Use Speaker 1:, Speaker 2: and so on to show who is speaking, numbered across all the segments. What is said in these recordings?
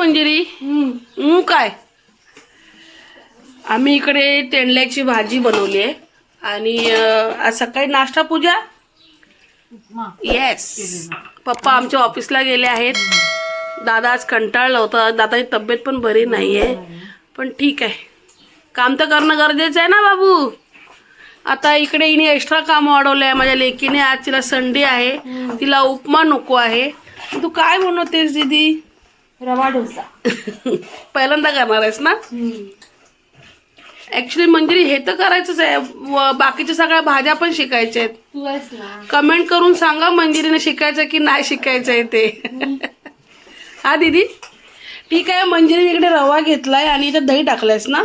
Speaker 1: मंजिरी काय आम्ही इकडे तेंडल्याची भाजी बनवली आहे आणि आज सकाळी नाश्ता पूजा येस पप्पा आमच्या ऑफिसला गेले आहेत. दादा आज कंटाळला होता. दादाची तब्येत पण बरी नाही आहे पण ठीक आहे काम तर करणं गरजेचं आहे ना बाबू. आता इकडे हिने एक्स्ट्रा काम वाढवलं आहे माझ्या लेकीने. आज तिला संडे आहे तिला उपमा नको आहे. तू काय बनवतेस दीदी?
Speaker 2: रवा डोसा.
Speaker 1: पहिल्यांदा करणार आहेस ना? ऍक्च्युली मंजिरी हे तर करायचंच आहे बाकीच्या सगळ्या भाज्या पण शिकायच्या आहेत.
Speaker 2: तू आहेस ना.
Speaker 1: कमेंट करून सांगा मंजिरीने शिकायचं की नाही शिकायचं आहे ते. हा दीदी ठीक आहे. मंजिरीने इकडे रवा घेतलाय आणि इथे दही टाकलायस ना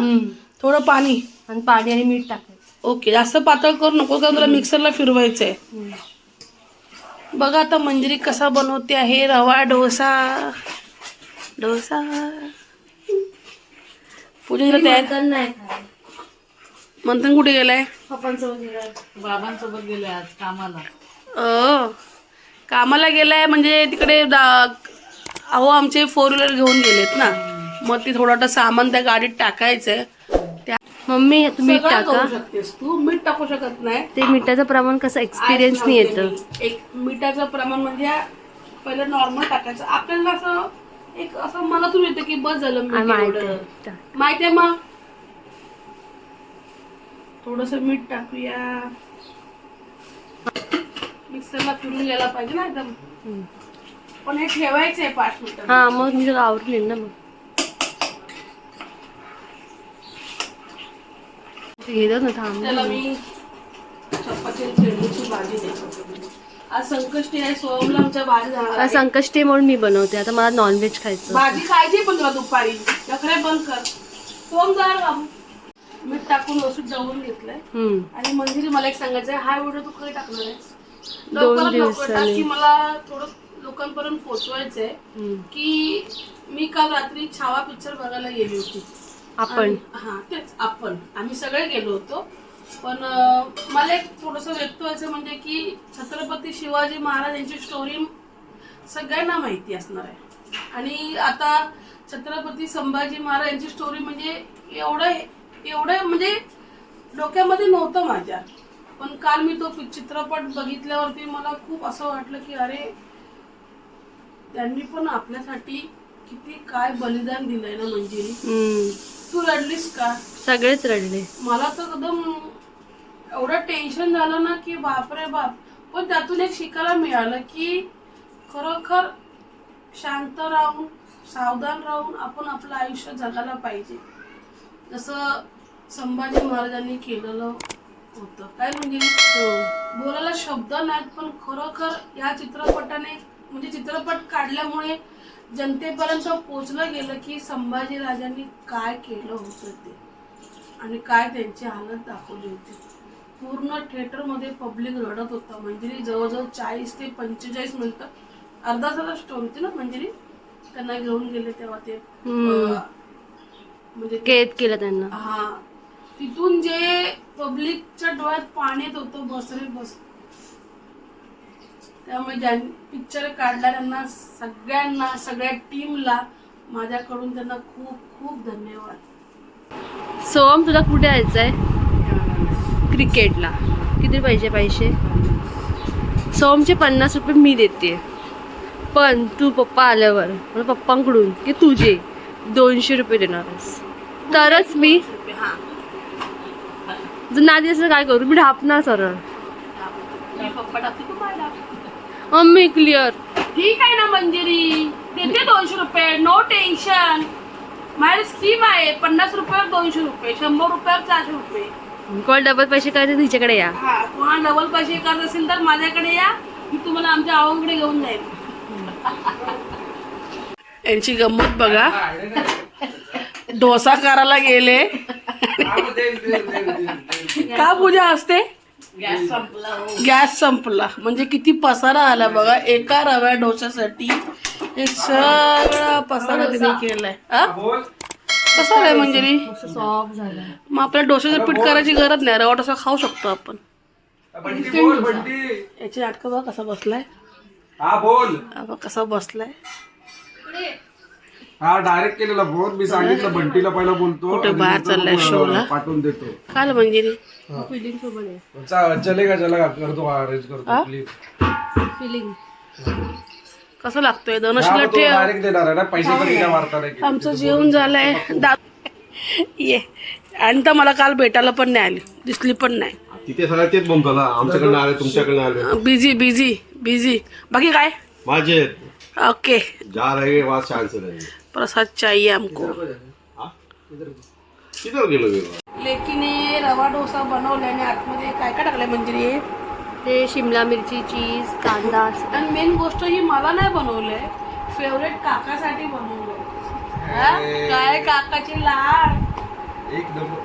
Speaker 1: थोडं पाणी
Speaker 2: आणि मीठ टाकायचं.
Speaker 1: ओके जास्त पातळ करू नको कारण तुला मिक्सरला फिरवायचंय. बघा आता मंजिरी कसा बनवते आहे रवा डोसा. डोसा पूजेला तयार
Speaker 2: नाही
Speaker 1: मंथन कुठे गेलाय?
Speaker 2: बाबांसोबत गेले आज कामाला.
Speaker 1: कामाला गेलाय म्हणजे तिकडे अहो आमचे 4 व्हीलर घेऊन गेलेत ना मग ती थोडं सामान त्या गाडीत टाकायचंय.
Speaker 2: मम्मी मीठ टाका.
Speaker 1: तू मीठ टाकू शकत नाही.
Speaker 2: ते मिठाचं प्रमाण कसं एक्सपिरियन्स नाही येतं.
Speaker 1: एक मिठाचं प्रमाण म्हणजे पहिलं नॉर्मल टाकायचं आपल्याला असं एक असं मनातून येतं की बस झालं माहिती आहे. मग थोडस मीठ टाकूया. मिक्सरला फिरून गेला पाहिजे ना एकदम. पण हे ठेवायचंय 5 मिनिटं.
Speaker 2: हा मग मी सगळं आवरून येईल ना. मग घेतो ना थांब.
Speaker 1: त्याला मी चपाती चिरडीची भाजी देतो. आज संकष्टी आहे सोमला आमच्या भाजी जाणार.
Speaker 2: संकष्टी म्हणून मी बनवते. आता मला नॉनव्हेज खायचं.
Speaker 1: भाजी खायची पण तुला दुपारी नखरे बंद कर. सोम जाणार बाबू. मीठ टाकून वसूट जवळून घेतलंय. आणि मंजिरी मला एक सांगायचंय हा व्हिडिओ तू कधी टाकणार आहे?
Speaker 2: 2 दिवसांनी.
Speaker 1: की मला थोडं लोकांपर्यंत पोहोचवायचंय की मी काल रात्री छावा पिक्चर बघायला गेली होती.
Speaker 2: आपण
Speaker 1: तेच आम्ही सगळे गेलो होतो. पण मला एक थोडंसं व्यक्त व्हायचं म्हणजे की छत्रपती शिवाजी महाराज यांची स्टोरी सगळ्यांना माहिती असणार आहे. आणि आता छत्रपती संभाजी महाराज यांची स्टोरी म्हणजे एवढं म्हणजे डोक्यामध्ये नव्हतं माझ्या. पण काल मी तो चित्रपट बघितल्यावरती मला खूप असं वाटलं की अरे त्यांनी पण आपल्यासाठी किती काय बलिदान दिलंय ना मंजिरी. तू रडलीस का?
Speaker 2: सगळेच रडले.
Speaker 1: मला तर एकदम एवढं टेन्शन झालं ना की बापरे बाप. पण त्यातून एक शिकायला मिळालं की खरोखर शांत राहून सावधान राहून आपण आपलं आयुष्य जगायला पाहिजे जसं संभाजी महाराजांनी केलेलं होतं. काय म्हणजे बोलायला शब्द नाहीत पण खरोखर या चित्रपटाने म्हणजे चित्रपट काढल्यामुळे जनतेपर्यंत पोचलं गेलं की संभाजी राजांनी काय केलं होतं ते आणि काय त्यांची हालत दाखवली होती. पूर्ण थिएटरमध्ये पब्लिक रडत होता. मंजिरी जवळजवळ 40 ते 45 मिनिटं अर्धा तास स्टोरी होती ना मंजिरी. त्यांना घेऊन गेले तेव्हा ते म्हणजे
Speaker 2: कैद केलं त्यांना.
Speaker 1: हा तिथून जे पब्लिकच्या डोळ्यात पाणी येत होतं बस. त्यामुळे ज्या पिक्चर काढणाऱ्यांना सगळ्यांना सगळ्या टीमला माझ्याकडून त्यांना खूप खूप धन्यवाद.
Speaker 2: सोम तुला कुठे जायचंय? क्रिकेटला. किती पैसे? सोमचे 50 रुपये मी देते. पण तू पप्पा आल्यावर मला पप्पांकडून की तुझे 200 रुपये देणारस तरच मी. जर नाही असं काय करू? मी ढापणार सरळ. Mummy clear.
Speaker 1: ठीक आहे ना मंजिरी देते 200 रुपये नो टेन्शन. माझी स्कीम आहे 50 रुपयावर 200 रुपये 100 रुपयावर 400 रुपये.
Speaker 2: कोण डबल पैसे करायचे तिच्याकडे या.
Speaker 1: हा कोणा डबल पैसे करत असेल तर माझ्याकडे या. मी तुम्हाला आमच्या आवांकडे घेऊन जाईल. यांची गंमत बघा. डोसा करायला गेले का पूजा असते? गॅस संपला म्हणजे किती पसारा आला बघा. एका रव्या डोशासाठी हे सगळा पसारा तिने केलाय. कसं आहे मंजिरी?
Speaker 2: सॉफ्ट झालं.
Speaker 1: मग आपल्याला डोशाचं पीठ करायची गरज नाही. रवा डोसा खाऊ शकतो आपण. याची नाटकं बघा कसा बसलाय. कसा बसलाय.
Speaker 3: हा डायरेक्ट केलेला फोन. मी सांगितलं बंटीला पहिला बोलतो
Speaker 1: कुठे
Speaker 3: आणि
Speaker 1: बाहेर
Speaker 3: नंतर
Speaker 1: चाललाय
Speaker 3: मग
Speaker 1: शोला?
Speaker 3: पाठवून देतो.
Speaker 1: काय मंजिरी
Speaker 2: फिलिंग सोबत आहे.
Speaker 3: चलेगा करतो अरेंज करतो प्लीज.
Speaker 2: फिलिंग
Speaker 1: कसं लागतोय धनश्रीला ठेव.
Speaker 3: डायरेक्ट देणार आहे ना पैसे तरी काय मारता नाही.
Speaker 1: आमचं जेवण झालंय ये. आणि तर मला काल भेटायला पण नाही आली, दिसली पण नाही.
Speaker 4: तिथे सगळं तेच बोलतो ना, आमच्याकडनं आले तुमच्याकडनं आले.
Speaker 1: Busy busy busy. बाकी काय
Speaker 4: माझे
Speaker 1: ओके.
Speaker 4: जा रहे वहाँ चांस नहीं.
Speaker 1: प्रसाद चाहिए हमको.
Speaker 4: किधर गेलो गेलो.
Speaker 1: लेकीने रवा डोसा बनवल्याने आतमध्ये काय काय टाकलंय मंजिरी?
Speaker 2: ते शिमला मिरची, चीज, कांदा.
Speaker 1: आणि मेन गोष्ट ही मला नाही बनवलंय, फेवरेट काकासाठी बनवलंय. हा? काय काकाची लाड.
Speaker 3: एक नंबर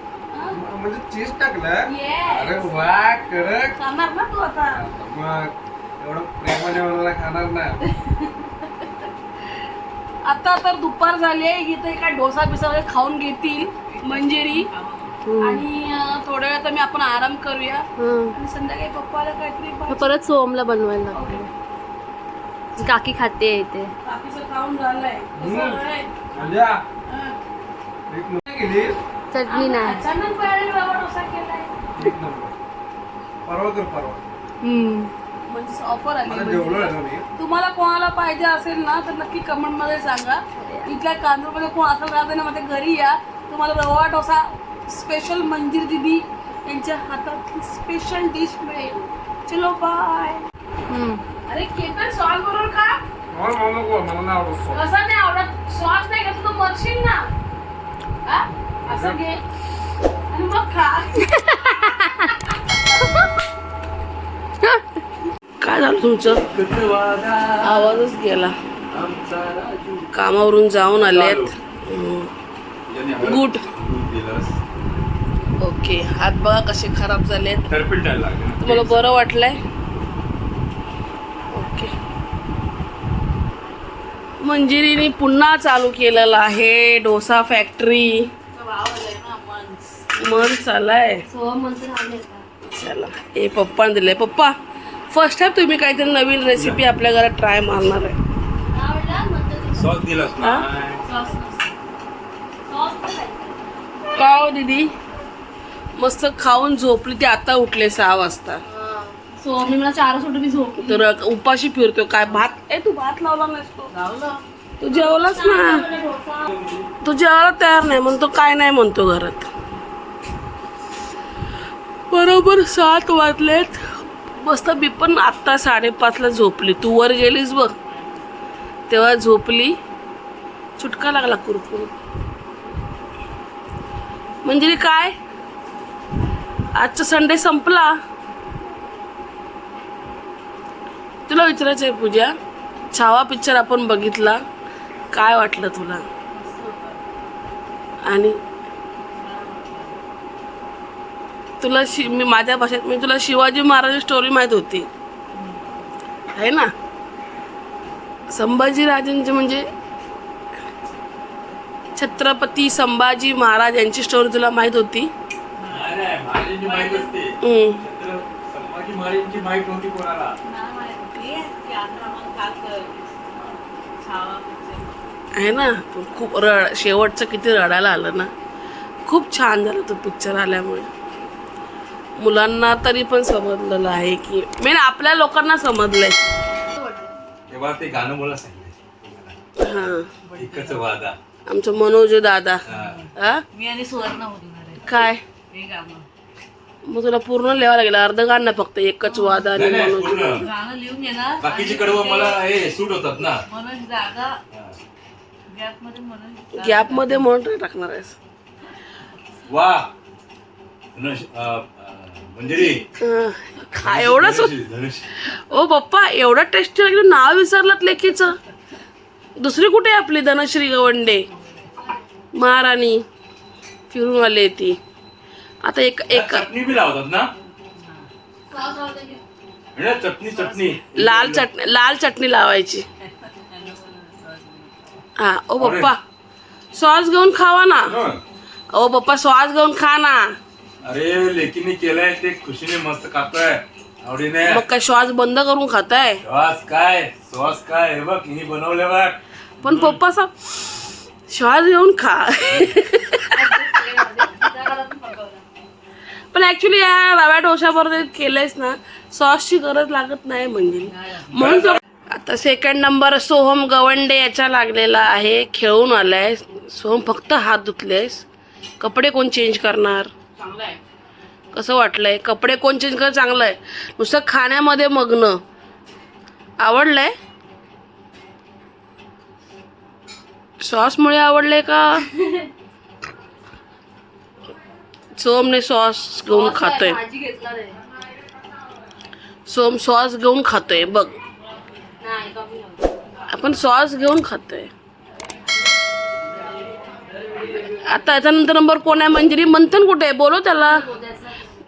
Speaker 3: म्हणजे चीज टाकलं.
Speaker 1: Yes.
Speaker 3: अरे वा करक.
Speaker 1: खाणार ना तू आता?
Speaker 3: मग एवढं प्रेमाने बनवला खाणार ना.
Speaker 1: आता तर दुपार झाली आहे, इथे काय डोसा बिसा वगैरे खाऊन घेतील मंजिरी. आणि थोड्या वेळात मी आपण आराम करूया. आणि संध्याकाळी पप्पाला काहीतरी
Speaker 2: परत सोमला बनवायला लागते. काकी खाते इथे.
Speaker 1: काकीचं खाऊन झालंय. कसं आहे?
Speaker 3: म्हणजे
Speaker 1: हं.
Speaker 3: एक नंबर गेली.
Speaker 2: चटणी नाही.
Speaker 1: अचानक बाहेर रवा डोसा केलाय.
Speaker 3: एक नंबर. परवा कर परवा.
Speaker 1: म्हणजे ऑफर आली
Speaker 3: मला
Speaker 1: मंजिरीला.
Speaker 3: जेवलो आहे ना मी.
Speaker 1: तुम्हाला कोणाला पाहिजे असेल ना तर नक्की कमेंट मध्ये सांगा. इथल्या कांदूरमध्ये कोण असेल राहते ना माझ्या घरी या. तुम्हाला रवा डोसा स्पेशल मंजिरी दीदी यांच्या हातात स्पेशल डिश मिळेल. चलो बाय. अरे केतन सॉस बरोबर का?
Speaker 3: मला नाही आवडत.
Speaker 1: कसं नाही आवडत? सॉस नाही घेतलं तर मरशील ना. हा? असं घे आणि मग खा. काय झालं तुमचं? आवाजच गेला. कामावरून जाऊन आलेत. गुड. ओके. हात बघा कसे खराब झालेत. तुम्हाला बरं वाटलंय? ओके. मंजिरीने पुन्हा चालू केलेलं आहे डोसा फॅक्टरी. मन चालाय.
Speaker 2: सोम नंतर आले आता.
Speaker 1: चला हे पप्पाने दिलंय. पप्पा फर्स्ट टाइम तुम्ही काहीतरी नवीन रेसिपी आपल्या घरात ट्राय मारणार आहे.
Speaker 4: सॉस दिलास ना.
Speaker 1: का हो दीदी? मस्त खाऊन झोपली ती, आता उठले 6 वाजता.
Speaker 2: सोम मला 4 सुट मी झोप.
Speaker 1: तर उपाशी फिरतो काय. भात तू भात लावला नसतो. तू जेवलाच ना. तू जेवायला तयार नाही म्हणतो, काय नाही म्हणतो घरात. बरोबर 7 वाजलेत. मस्त मी पण आत्ता 5:30ला झोपली. तू वर गेलीस बघ तेव्हा झोपली. चुटका लागला कुरकुर. म्हणजे काय आजचा संडे संपला. तुला विचारायचं आहे पूजा, छावा पिक्चर आपण बघितला, काय वाटलं तुला? आणि तुला मी माझ्या भाषेत मी तुला शिवाजी महाराज स्टोरी माहित होती आहे ना? संभाजीराजांचे म्हणजे छत्रपती संभाजी महाराज यांची स्टोरी तुला माहित होती? आहे ना. खूप शेवटचं किती रडायला आलं ना. खूप छान झालं तो पिक्चर आल्यामुळे. मुलांना तरी पण समजलेलं आहे की मेन आपल्या लोकांना समजलंय.
Speaker 4: तेव्हा ते गाणं बोला सांगितलं.
Speaker 1: हा
Speaker 4: एकच वादा.
Speaker 1: आमचं मनोज दादा. हा
Speaker 5: मी आणि सुवर्ण होणार
Speaker 1: काय मग तुला पूर्ण लिहावं लागेल. अर्ध गाणं नाही फक्त एकच वादा आणि
Speaker 4: नाही,
Speaker 1: मनोज.
Speaker 4: पूर्ण.
Speaker 5: गाणं लिहून घेणार.
Speaker 4: बाकीचे कडवं मला हे सूट होतात ना.
Speaker 5: मनोज दादा गॅप मध्ये मनोज
Speaker 1: गॅप मध्ये म्हणून टाकणार आहेस.
Speaker 4: वा मंजिरी.
Speaker 1: खा एवढंच.
Speaker 4: धनुष.
Speaker 1: ओ पप्पा एवढं टेस्टी लागलं. नाव विसरलात लेकीचं. दुसरी कुठे आहे आपली धनश्री गवंडे महाराणी फिरून आली ती. आता एक
Speaker 4: चटणी बी लावतात ना. चटणी
Speaker 1: लाल चटणी लावायची. हा ओ पप्पा सॉस घेऊन खावा ना. ओ पप्पा सॉस घेऊन खा ना.
Speaker 4: अरे लेकीने केलंय ते खुशीने मस्त खातोय आवडीने.
Speaker 1: मग काय श्वास बंद करून खाताय?
Speaker 4: सॉस काय हे बघ हिने बनवले बघ.
Speaker 1: पण पप्पा श्वास घेऊन खा. पण ऍक्च्युली या रव्या डोशाबरोबर केलंयस ना, सॉसची गरज लागत नाही म्हणजे. म्हणून तो आता सेकंड नंबर सोहम गवंडे याचा लागलेला आहे. खेळून आलाय सोहम. फक्त हात धुतलेस, कपडे कोण चेंज करणार?
Speaker 5: चांगला आहे.
Speaker 1: कसं वाटलंय? कपडे कोण चेंज कर? चांगलं आहे. नुसतं खाण्यामध्ये मग्न. आवडलंय? सॉसमुळे आवडलंय का? सोमने सॉस घेऊन खातोय.
Speaker 2: भाजी घेतला नाही.
Speaker 1: सोम सॉस घेऊन खातोय बघ.
Speaker 2: नाही कमी नव्हतं.
Speaker 1: आपण सॉस घेऊन खातोय. आता याच्यानंतर नंबर कोण आहे? मंजिरी. मंथन कुठे आहे? बोलव त्याला.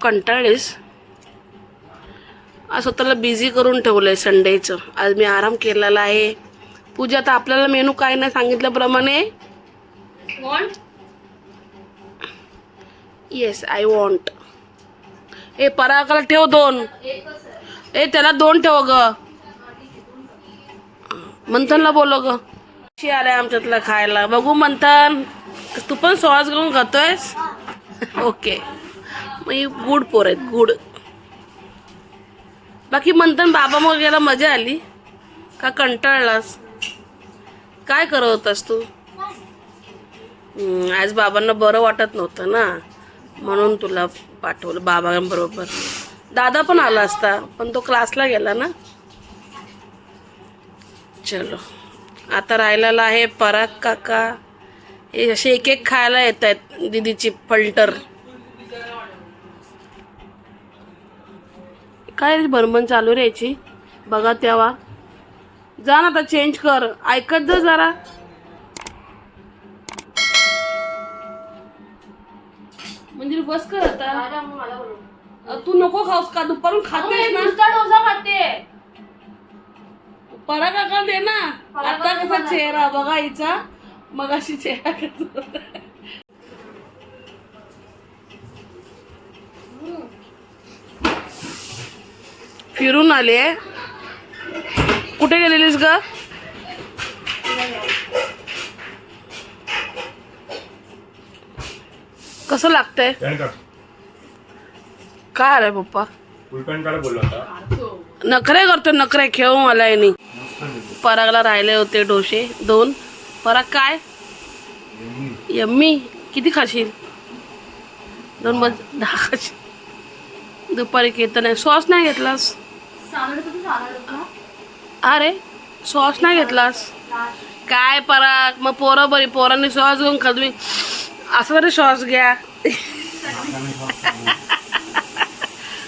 Speaker 1: कंटाळीस. आज स्वतःला बिझी करून ठेवलंय संडेचं. आज मी आराम केलेला आहे. पूजा, आता आपल्याला मेनू काय नाही सांगितल्याप्रमाणे. Yes I want. ए पराकाला ठेव 2. ए त्याला 2 ठेव ग. मंथनला बोलव ग. आलाय आमच्यातला खायला. बघू मंथन, तू पण सॉस घेऊन खातोयस? ओके, मग गुड पोर आहेत, गुड. बाकी मंथन, बाबा मग गेला मजा आली का कंटाळलास? काय करत होतास तू? आज बाबांना बरं वाटत नव्हतं ना, म्हणून तुला पाठवलं बाबांबरोबर. दादा पण आला असता पण तो क्लासला गेला ना. चलो, आता राहिलेला आहे पराग काका. हे असे एक एक खायला येत आहेत दीदीची फल्टर. काय बरमन चालू राहायची बघा तेव्हा. जा ना आता चेंज कर. ऐकत जा जरा. म्हणजे बस कर आता. तू नको खाऊस का? दुपारून खातेस ना.
Speaker 2: डोसा खाते.
Speaker 1: पराग काका दे ना. आता कसा चेहरा बघा हिचा, मगाशी चेहरा कसा होता. फिरून आले. कुठे गेलेलीस ग? कसं लागतंय? काय आलंय पप्पा?
Speaker 4: बोललो होता.
Speaker 1: नखरे करतोय, नखरे खेळून आलाय नाही. परागला राहिले होते डोसे 2. पराग काय यम्मी. किती खाशील? 2 मग 10 खाशील. दुपारी केलं नाही. सॉस नाही घेतलास? अरे सॉस नाही घेतलास काय पराग? मग पोरं बरी, पोरांनी सॉस घेऊन खात. असं तरी सॉस घ्या.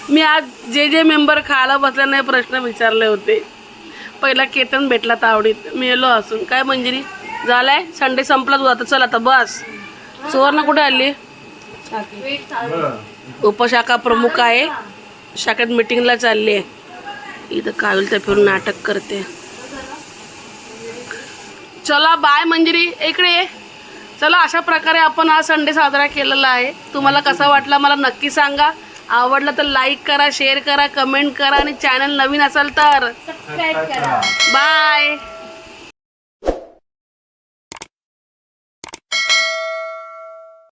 Speaker 1: मी आज जे मेंबर खायला बसल्या नाही प्रश्न विचारले होते. पहिला केतन भेटला तावडीत, मेलो असून. काय मंजिरी झालाय? संडे संपला तू आता. चल आता बस. सुवर्णा कुठे आली? उपशाखा प्रमुख आहे, शाखेत मीटिंगला चालली आहे. इथं काविल तर फिरून नाटक करते. चला बाय मंजिरी, इकडे ये. चला, अशा प्रकारे आपण हा संडे साजरा केलेला आहे. तुम्हाला कसा वाटला मला नक्की सांगा. आवडलं तर लाईक करा, शेअर करा, कमेंट करा आणि चॅनल नवीन असेल तर
Speaker 2: सबस्क्राईब करा.
Speaker 1: बाय.